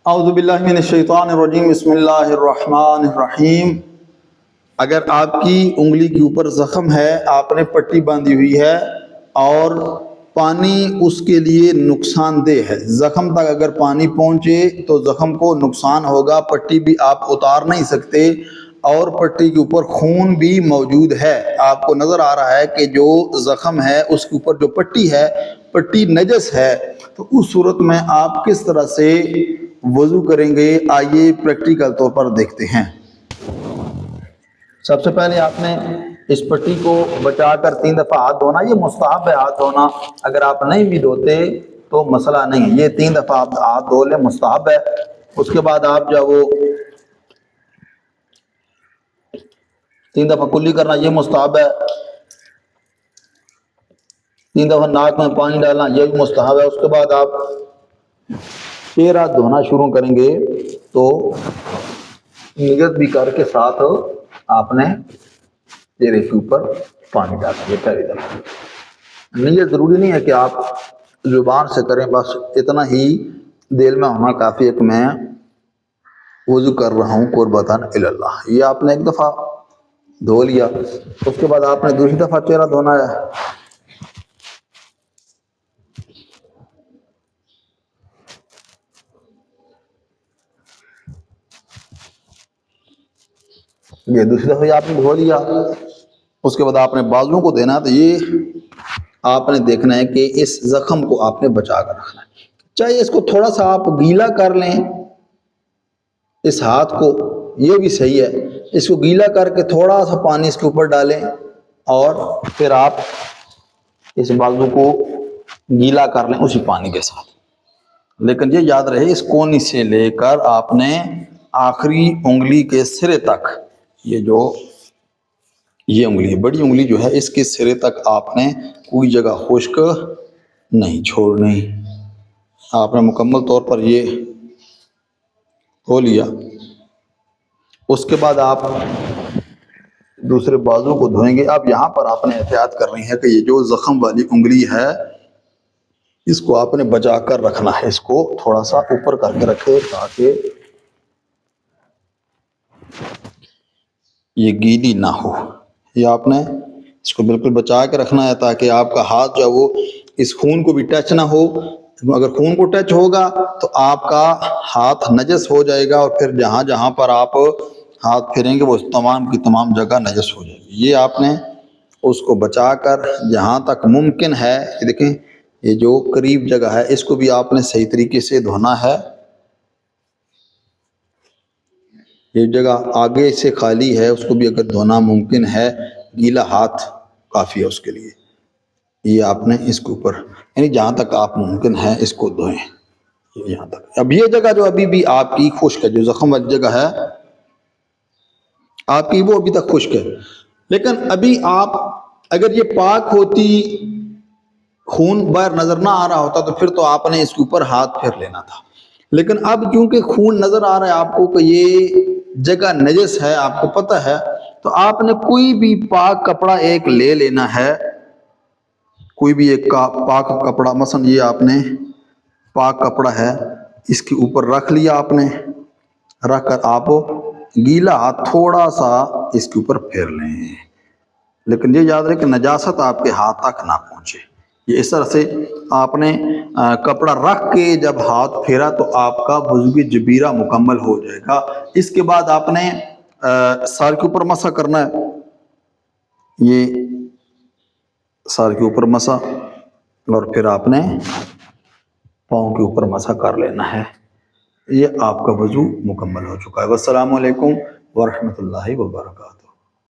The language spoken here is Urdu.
اعوذ باللہ من الشیطان الرجیم، بسم اللہ الرحمن الرحیم۔ اگر آپ کی انگلی کے اوپر زخم ہے، آپ نے پٹی باندھی ہوئی ہے اور پانی اس کے لیے نقصان دہ ہے، زخم تک اگر پانی پہنچے تو زخم کو نقصان ہوگا، پٹی بھی آپ اتار نہیں سکتے اور پٹی کے اوپر خون بھی موجود ہے، آپ کو نظر آ رہا ہے کہ جو زخم ہے اس کے اوپر جو پٹی ہے، پٹی نجس ہے، تو اس صورت میں آپ کس طرح سے وضو کریں گے؟ آئیے پریکٹیکل طور پر دیکھتے ہیں۔ سب سے پہلے آپ نے اس پٹی کو بچا کر 3 دفعہ ہاتھ دھونا، یہ مستحب ہے ہاتھ دھونا، اگر آپ نہیں بھی دھوتے تو مسئلہ نہیں، یہ 3 دفعہ آپ ہاتھ دھو لیں، مستحب ہے۔ اس کے بعد آپ جو وہ 3 دفعہ کلی کرنا، یہ مستحب ہے۔ 3 دفعہ ناک میں پانی ڈالنا، یہ بھی مستحب ہے۔ اس کے بعد آپ چہرہ دھونا شروع کریں گے تو نیت بھی کر کے ساتھ آپ نے چہرے کے اوپر پانی ڈالنا، یہ پہلی دفعہ۔ نیت ضروری نہیں ہے کہ آپ زبان سے کریں، بس اتنا ہی دل میں ہونا کافی ہے کہ میں وضو کر رہا ہوں قربتاً الی اللہ۔ یہ آپ نے 1 دفعہ دھو لیا، اس کے بعد آپ نے دوسری دفعہ چہرہ دھونا ہے۔ یہ دوسری دفعہ آپ نے دھو لیا، اس کے بعد آپ نے بازوؤں کو دینا، تو یہ آپ نے دیکھنا ہے کہ اس زخم کو آپ نے بچا کر رکھنا ہے، چاہے اس کو تھوڑا سا آپ گیلا کر لیں، اس ہاتھ کو، یہ بھی صحیح ہے، اس کو گیلا کر کے تھوڑا سا پانی اس کے اوپر ڈالیں اور پھر آپ اس بازو کو گیلا کر لیں اسی پانی کے ساتھ۔ لیکن یہ یاد رہے اس کونی سے لے کر آپ نے آخری انگلی کے سرے تک، یہ انگلی بڑی انگلی جو ہے، اس کے سرے تک آپ نے کوئی جگہ خشک نہیں چھوڑنی۔ آپ نے مکمل طور پر یہ ہو لیا، اس کے بعد آپ دوسرے بازو کو دھوئیں گے۔ اب یہاں پر آپ نے احتیاط کرنی ہے کہ یہ جو زخم والی انگلی ہے اس کو آپ نے بچا کر رکھنا ہے، اس کو تھوڑا سا اوپر کر کے رکھے تاکہ یہ گیلی نہ ہو۔ یہ آپ نے اس کو بالکل بچا کے رکھنا ہے تاکہ آپ کا ہاتھ جو ہے وہ اس خون کو بھی ٹچ نہ ہو، اگر خون کو ٹچ ہوگا تو آپ کا ہاتھ نجس ہو جائے گا اور پھر جہاں جہاں پر آپ ہاتھ پھیریں گے وہ تمام کی تمام جگہ نجس ہو جائے گی۔ یہ آپ نے اس کو بچا کر جہاں تک ممکن ہے، یہ دیکھیں یہ جو قریب جگہ ہے اس کو بھی آپ نے صحیح طریقے سے دھونا ہے۔ یہ جگہ آگے سے خالی ہے اس کو بھی اگر دھونا ممکن ہے، گیلا ہاتھ کافی ہے اس کے لیے۔ یہ آپ نے اس کے اوپر یعنی جہاں تک آپ ممکن ہے اس کو دھوئیں، یہاں تک۔ اب یہ جگہ جو ابھی بھی آپ کی خشک ہے، جو زخم والی جگہ ہے آپ کی، وہ ابھی تک خشک ہے، لیکن ابھی آپ اگر یہ پاک ہوتی، خون باہر نظر نہ آ رہا ہوتا تو پھر تو آپ نے اس کے اوپر ہاتھ پھیر لینا تھا، لیکن اب کیونکہ خون نظر آ رہا ہے آپ کو کہ یہ جگہ نجس ہے، آپ کو پتہ ہے، تو آپ نے کوئی بھی پاک کپڑا ایک لے لینا ہے، کوئی بھی ایک پاک کپڑا، مثلا یہ آپ نے پاک کپڑا ہے، اس کے اوپر رکھ لیا، آپ نے رکھ کر آپ گیلا ہاتھ تھوڑا سا اس کے اوپر پھیر لیں، لیکن یہ یاد رہے کہ نجاست آپ کے ہاتھ تک نہ پہنچے۔ یہ اس طرح سے آپ نے کپڑا رکھ کے جب ہاتھ پھیرا تو آپ کا وضو جبیرہ مکمل ہو جائے گا۔ اس کے بعد آپ نے سر کے اوپر مسح کرنا ہے، یہ سر کے اوپر مسح، اور پھر آپ نے پاؤں کے اوپر مسح کر لینا ہے۔ یہ آپ کا وضو مکمل ہو چکا ہے۔ والسلام علیکم ورحمۃ اللہ وبرکاتہ۔